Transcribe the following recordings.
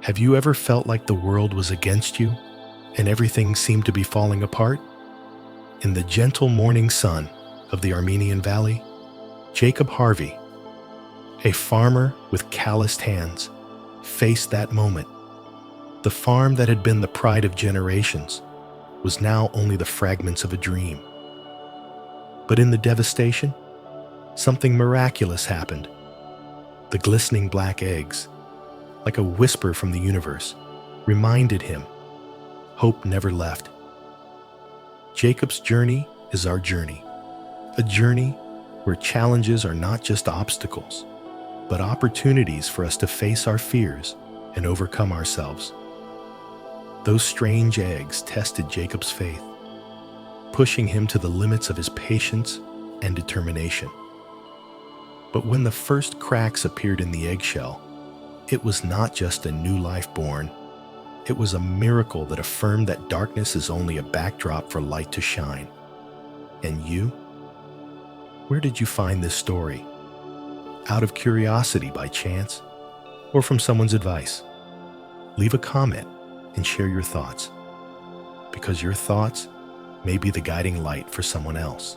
Have you ever felt like the world was against you and everything seemed to be falling apart? In the gentle morning sun of the Armenian Valley, Jacob Harvey, a farmer with calloused hands, faced that moment. The farm that had been the pride of generations was now only the fragments of a dream. But in the devastation, something miraculous happened. The glistening black eggs, like a whisper from the universe, reminded him hope never left. Jacob's journey is our journey, a journey where challenges are not just obstacles, but opportunities for us to face our fears and overcome ourselves. Those strange eggs tested Jacob's faith, pushing him to the limits of his patience and determination. But when the first cracks appeared in the eggshell, it was not just a new life born. It was a miracle that affirmed that darkness is only a backdrop for light to shine. And you? Where did you find this story? Out of curiosity by chance? Or from someone's advice? Leave a comment and share your thoughts, because your thoughts may be the guiding light for someone else.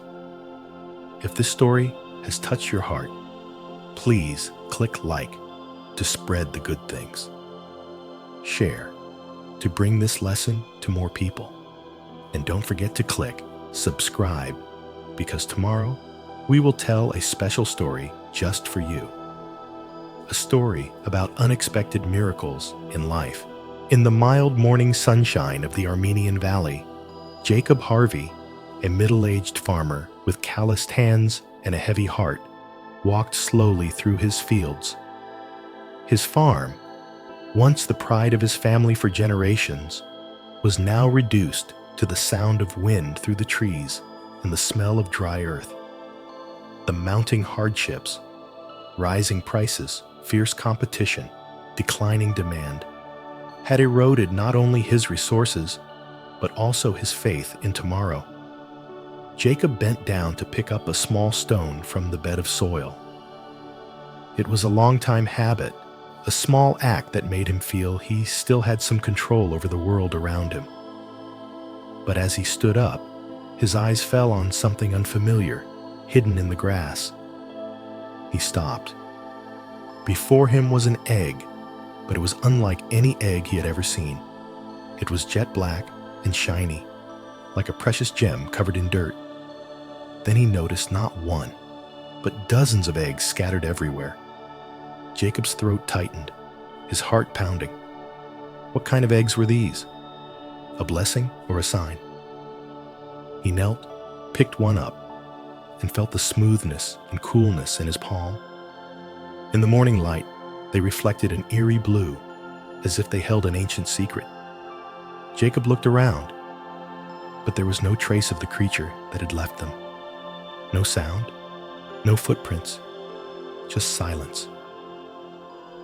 If this story has touched your heart, please click like to spread the good things. Share to bring this lesson to more people. And don't forget to click subscribe, because tomorrow we will tell a special story just for you. A story about unexpected miracles in life. In the mild morning sunshine of the Armenian Valley, Jacob Harvey, a middle-aged farmer with calloused hands and a heavy heart, walked slowly through his fields. His farm, once the pride of his family for generations, was now reduced to the sound of wind through the trees and the smell of dry earth. The mounting hardships, rising prices, fierce competition, declining demand, had eroded not only his resources, but also his faith in tomorrow. Jacob bent down to pick up a small stone from the bed of soil. It was a long-time habit, a small act that made him feel he still had some control over the world around him. But as he stood up, his eyes fell on something unfamiliar, hidden in the grass. He stopped. Before him was an egg, but it was unlike any egg he had ever seen. It was jet black and shiny, like a precious gem covered in dirt. Then he noticed not one, but dozens of eggs scattered everywhere. Jacob's throat tightened, his heart pounding. What kind of eggs were these? A blessing or a sign? He knelt, picked one up, and felt the smoothness and coolness in his palm. In the morning light, they reflected an eerie blue, as if they held an ancient secret. Jacob looked around, but there was no trace of the creature that had left them. No sound, no footprints, just silence.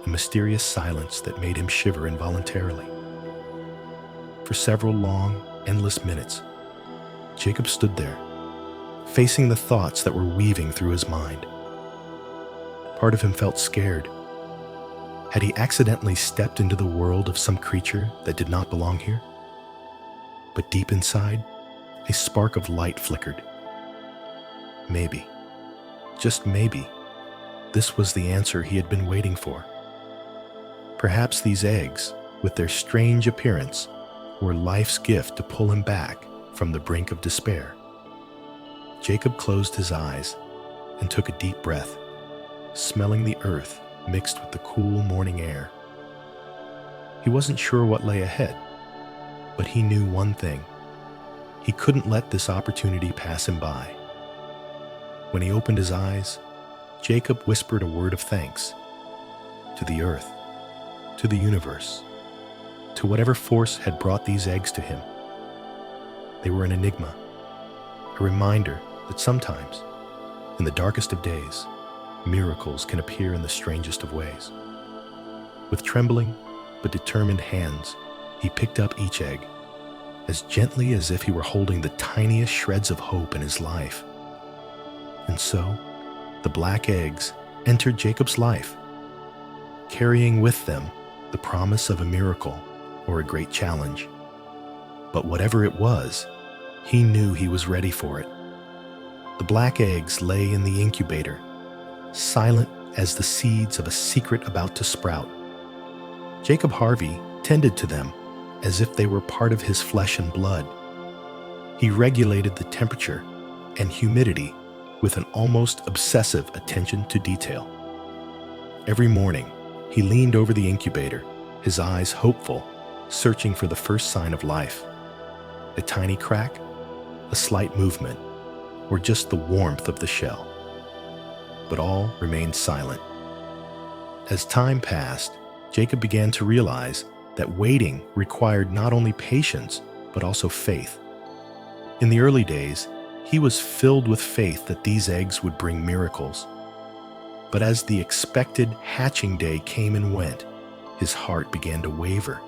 A mysterious silence that made him shiver involuntarily. For several long, endless minutes, Jacob stood there, facing the thoughts that were weaving through his mind. Part of him felt scared. Had he accidentally stepped into the world of some creature that did not belong here? But deep inside, a spark of light flickered. Maybe, just maybe, this was the answer he had been waiting for. Perhaps these eggs, with their strange appearance, were life's gift to pull him back from the brink of despair. Jacob closed his eyes and took a deep breath, smelling the earth mixed with the cool morning air. He wasn't sure what lay ahead, but he knew one thing. He couldn't let this opportunity pass him by. When he opened his eyes, Jacob whispered a word of thanks to the earth, to the universe, to whatever force had brought these eggs to him. They were an enigma, a reminder that sometimes, in the darkest of days, miracles can appear in the strangest of ways. With trembling but determined hands, he picked up each egg, as gently as if he were holding the tiniest shreds of hope in his life. And so, the black eggs entered Jacob's life, carrying with them the promise of a miracle or a great challenge. But whatever it was, he knew he was ready for it. The black eggs lay in the incubator, silent as the seeds of a secret about to sprout. Jacob Harvey tended to them as if they were part of his flesh and blood. He regulated the temperature and humidity with an almost obsessive attention to detail. Every morning, he leaned over the incubator, his eyes hopeful, searching for the first sign of life. A tiny crack, a slight movement, or just the warmth of the shell. But all remained silent. As time passed, Jacob began to realize that waiting required not only patience, but also faith. In the early days, he was filled with faith that these eggs would bring miracles. But as the expected hatching day came and went, his heart began to waver.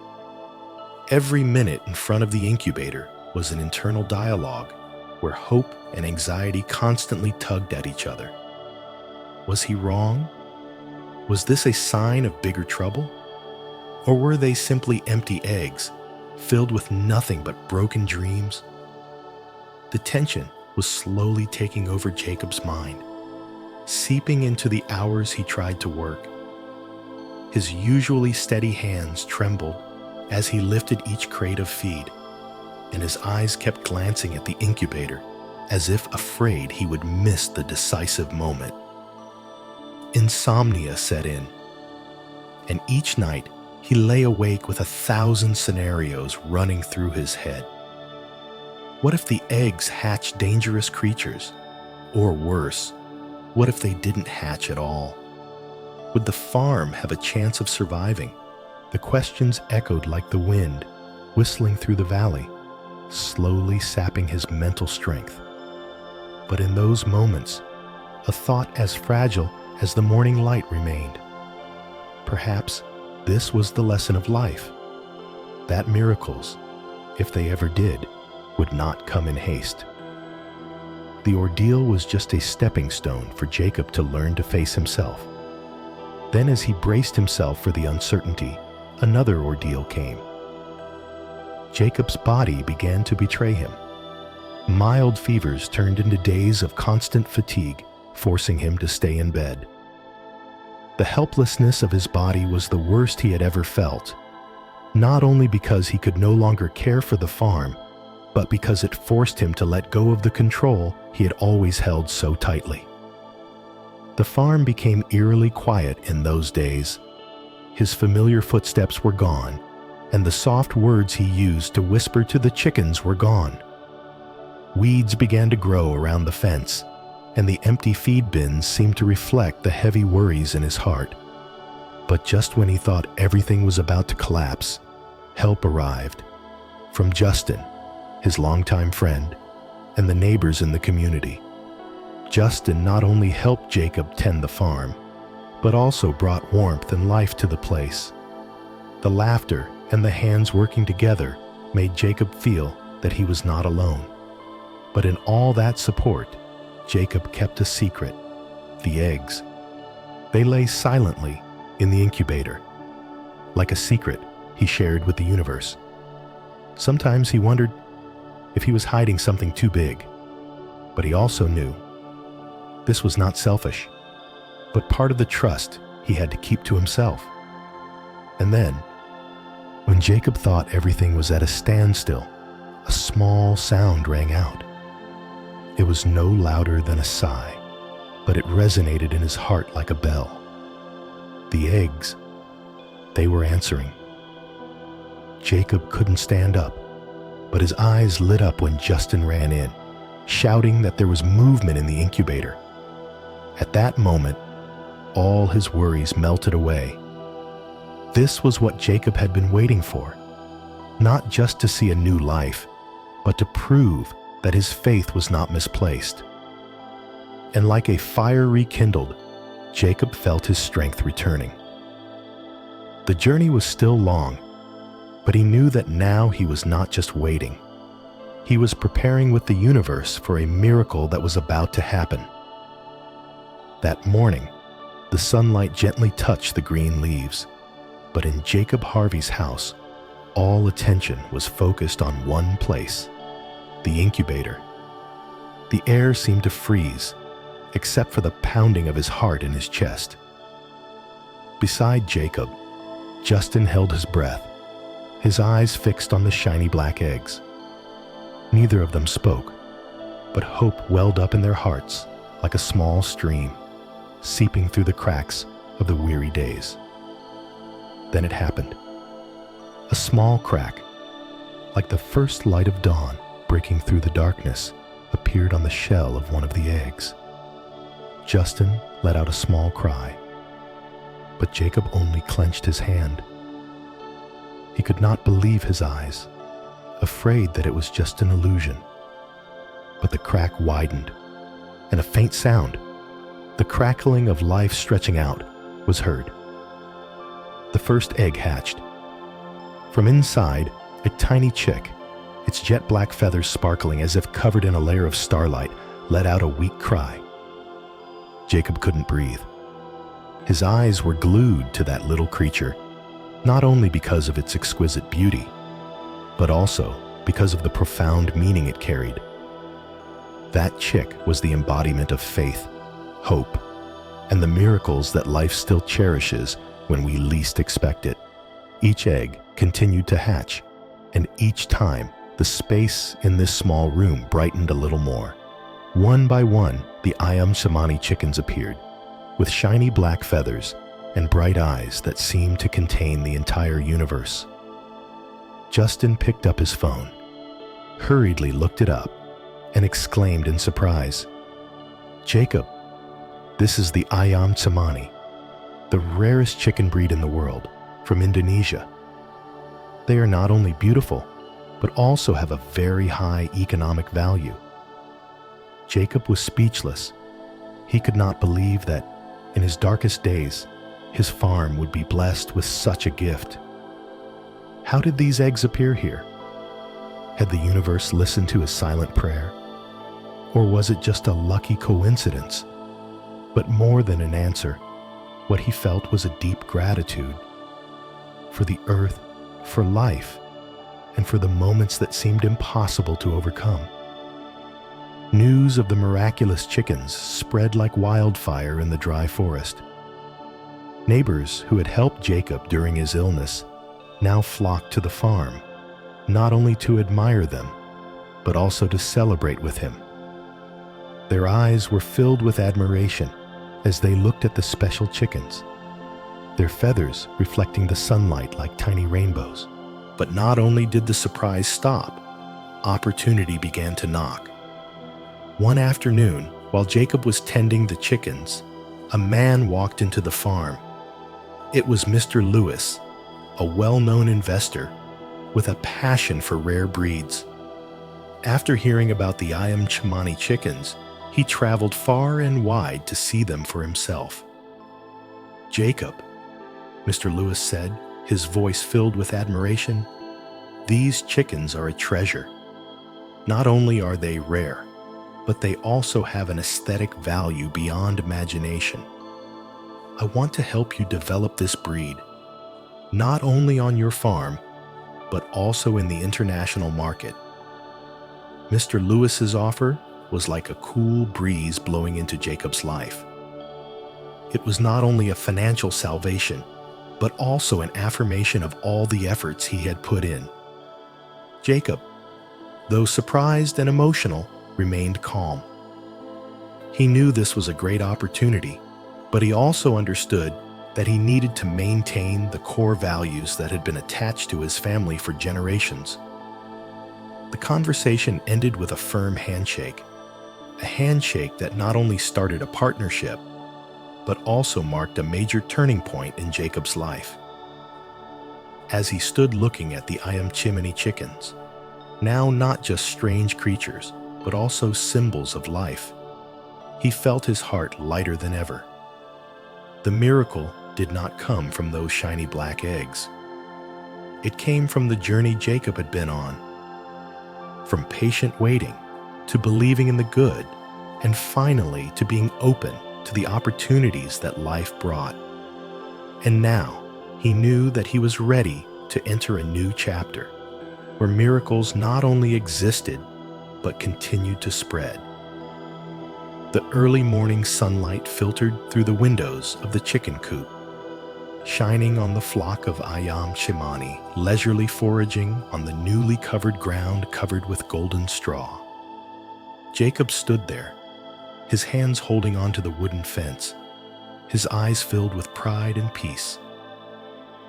Every minute in front of the incubator was an internal dialogue where hope and anxiety constantly tugged at each other. Was he wrong? Was this a sign of bigger trouble? Or were they simply empty eggs, filled with nothing but broken dreams? The tension was slowly taking over Jacob's mind, seeping into the hours he tried to work. His usually steady hands trembled as he lifted each crate of feed, and his eyes kept glancing at the incubator as if afraid he would miss the decisive moment. Insomnia set in, and each night he lay awake with 1,000 scenarios running through his head. What if the eggs hatched dangerous creatures? Or worse, what if they didn't hatch at all? Would the farm have a chance of surviving? The questions echoed like the wind, whistling through the valley, slowly sapping his mental strength. But in those moments, a thought as fragile as the morning light remained. Perhaps this was the lesson of life, that miracles, if they ever did, would not come in haste. The ordeal was just a stepping stone for Jacob to learn to face himself. Then, as he braced himself for the uncertainty, another ordeal came. Jacob's body began to betray him. Mild fevers turned into days of constant fatigue, forcing him to stay in bed. The helplessness of his body was the worst he had ever felt, not only because he could no longer care for the farm, but because it forced him to let go of the control he had always held so tightly. The farm became eerily quiet in those days. His familiar footsteps were gone, and the soft words he used to whisper to the chickens were gone. Weeds began to grow around the fence, and the empty feed bins seemed to reflect the heavy worries in his heart. But just when he thought everything was about to collapse, help arrived. From Justin, his longtime friend, and the neighbors in the community. Justin not only helped Jacob tend the farm, but also brought warmth and life to the place. The laughter and the hands working together made Jacob feel that he was not alone. But in all that support, Jacob kept a secret: the eggs. They lay silently in the incubator, like a secret he shared with the universe. Sometimes he wondered if he was hiding something too big, but he also knew this was not selfish, but part of the trust he had to keep to himself. And then, when Jacob thought everything was at a standstill, a small sound rang out. It was no louder than a sigh, but it resonated in his heart like a bell. The eggs, they were answering. Jacob couldn't stand up, but his eyes lit up when Justin ran in, shouting that there was movement in the incubator. At that moment, all his worries melted away. This was what Jacob had been waiting for, not just to see a new life, but to prove that his faith was not misplaced. And like a fire rekindled, Jacob felt his strength returning. The journey was still long, but he knew that now he was not just waiting. He was preparing with the universe for a miracle that was about to happen. That morning, the sunlight gently touched the green leaves. But in Jacob Harvey's house, all attention was focused on one place, the incubator. The air seemed to freeze, except for the pounding of his heart in his chest. Beside Jacob, Justin held his breath, his eyes fixed on the shiny black eggs. Neither of them spoke, but hope welled up in their hearts like a small stream, seeping through the cracks of the weary days. Then it happened. A small crack, like the first light of dawn breaking through the darkness, appeared on the shell of one of the eggs. Justin let out a small cry, but Jacob only clenched his hand. He could not believe his eyes, afraid that it was just an illusion. But the crack widened, and a faint sound, the crackling of life stretching out, was heard. The first egg hatched. From inside, a tiny chick, its jet black feathers sparkling as if covered in a layer of starlight, let out a weak cry. Jacob couldn't breathe. His eyes were glued to that little creature, not only because of its exquisite beauty, but also because of the profound meaning it carried. That chick was the embodiment of faith, hope, and the miracles that life still cherishes when we least expect it. Each egg continued to hatch, and each time the space in this small room brightened a little more. One by one, the Ayam Cemani chickens appeared, with shiny black feathers and bright eyes that seemed to contain the entire universe. Justin picked up his phone, hurriedly looked it up, and exclaimed in surprise, "Jacob, this is the Ayam Cemani, the rarest chicken breed in the world, from Indonesia. They are not only beautiful, but also have a very high economic value." Jacob was speechless. He could not believe that, in his darkest days, his farm would be blessed with such a gift. How did these eggs appear here? Had the universe listened to his silent prayer? Or was it just a lucky coincidence? But more than an answer, what he felt was a deep gratitude for the earth, for life, and for the moments that seemed impossible to overcome. News of the miraculous chickens spread like wildfire in the dry forest. Neighbors who had helped Jacob during his illness now flocked to the farm, not only to admire them, but also to celebrate with him. Their eyes were filled with admiration as they looked at the special chickens, their feathers reflecting the sunlight like tiny rainbows. But not only did the surprise stop, opportunity began to knock. One afternoon, while Jacob was tending the chickens, a man walked into the farm. It was Mr. Lewis, a well-known investor with a passion for rare breeds. After hearing about the Ayam Cemani chickens, he traveled far and wide to see them for himself. "Jacob," Mr. Lewis said, his voice filled with admiration, "these chickens are a treasure. Not only are they rare, but they also have an aesthetic value beyond imagination. I want to help you develop this breed, not only on your farm, but also in the international market." Mr. Lewis's offer was like a cool breeze blowing into Jacob's life. It was not only a financial salvation, but also an affirmation of all the efforts he had put in. Jacob, though surprised and emotional, remained calm. He knew this was a great opportunity, but he also understood that he needed to maintain the core values that had been attached to his family for generations. The conversation ended with a firm handshake, a handshake that not only started a partnership, but also marked a major turning point in Jacob's life. As he stood looking at the Ayam Cemani chickens, now not just strange creatures, but also symbols of life, he felt his heart lighter than ever. The miracle did not come from those shiny black eggs. It came from the journey Jacob had been on, from patient waiting to believing in the good, and finally to being open to the opportunities that life brought. And now, He knew that he was ready to enter a new chapter, where miracles not only existed, but continued to spread. The early morning sunlight filtered through the windows of the chicken coop, shining on the flock of ayam cemani, leisurely foraging on the newly covered ground covered with golden straw. Jacob stood there, his hands holding onto the wooden fence, his eyes filled with pride and peace.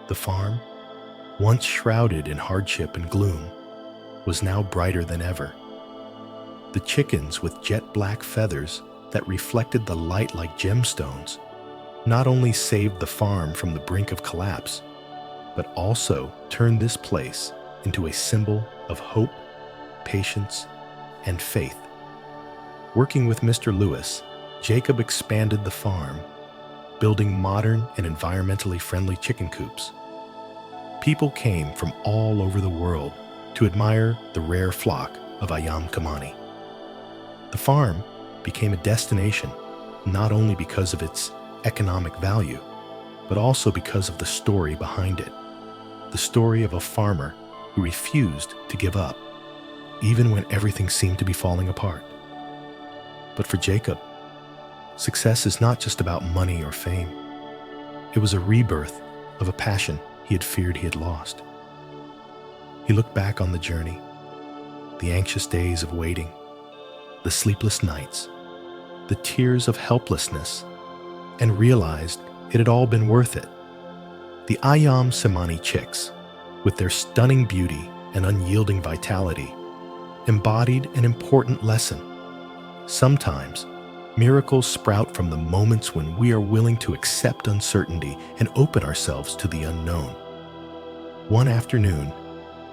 The farm, once shrouded in hardship and gloom, was now brighter than ever. The chickens with jet-black feathers that reflected the light like gemstones not only saved the farm from the brink of collapse, but also turned this place into a symbol of hope, patience, and faith. Working with Mr. Lewis, Jacob expanded the farm, building modern and environmentally friendly chicken coops. People came from all over the world to admire the rare flock of ayam cemani. The farm became a destination not only because of its economic value, but also because of the story behind it. The story of a farmer who refused to give up, even when everything seemed to be falling apart. But for Jacob, success is not just about money or fame. It was a rebirth of a passion he had feared he had lost. He looked back on the journey, the anxious days of waiting, the sleepless nights, the tears of helplessness, and realized it had all been worth it. The ayam cemani chicks, with their stunning beauty and unyielding vitality, embodied an important lesson. Sometimes, miracles sprout from the moments when we are willing to accept uncertainty and open ourselves to the unknown. One afternoon,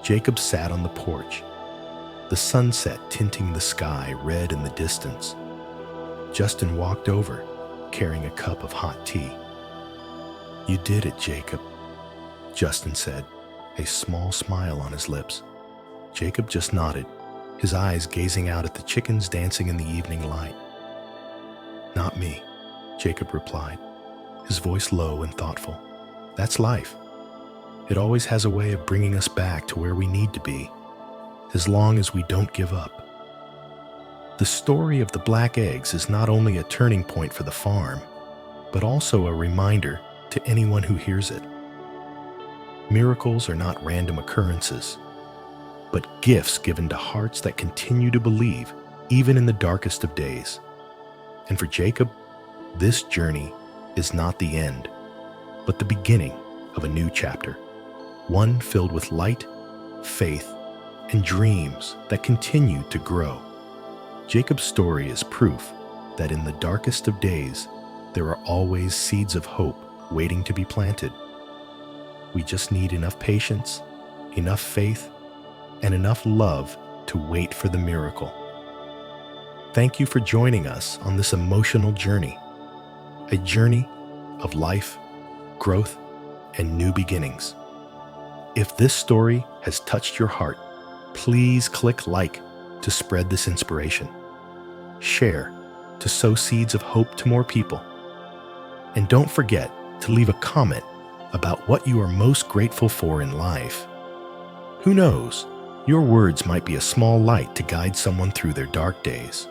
Jacob sat on the porch, the sunset tinting the sky red in the distance. Justin walked over, carrying a cup of hot tea. "You did it, Jacob," Justin said, a small smile on his lips. Jacob just nodded, his eyes gazing out at the chickens dancing in the evening light. "Not me," Jacob replied, his voice low and thoughtful. "That's life. It always has a way of bringing us back to where we need to be, as long as we don't give up." The story of the black eggs is not only a turning point for the farm, but also a reminder to anyone who hears it. Miracles are not random occurrences, but gifts given to hearts that continue to believe even in the darkest of days. And for Jacob, this journey is not the end, but the beginning of a new chapter, one filled with light, faith, and dreams that continue to grow. Jacob's story is proof that in the darkest of days, there are always seeds of hope waiting to be planted. We just need enough patience, enough faith, and enough love to wait for the miracle. Thank you for joining us on this emotional journey, a journey of life, growth, and new beginnings. If this story has touched your heart, please click like to spread this inspiration. Share to sow seeds of hope to more people. And don't forget to leave a comment about what you are most grateful for in life. Who knows, your words might be a small light to guide someone through their dark days.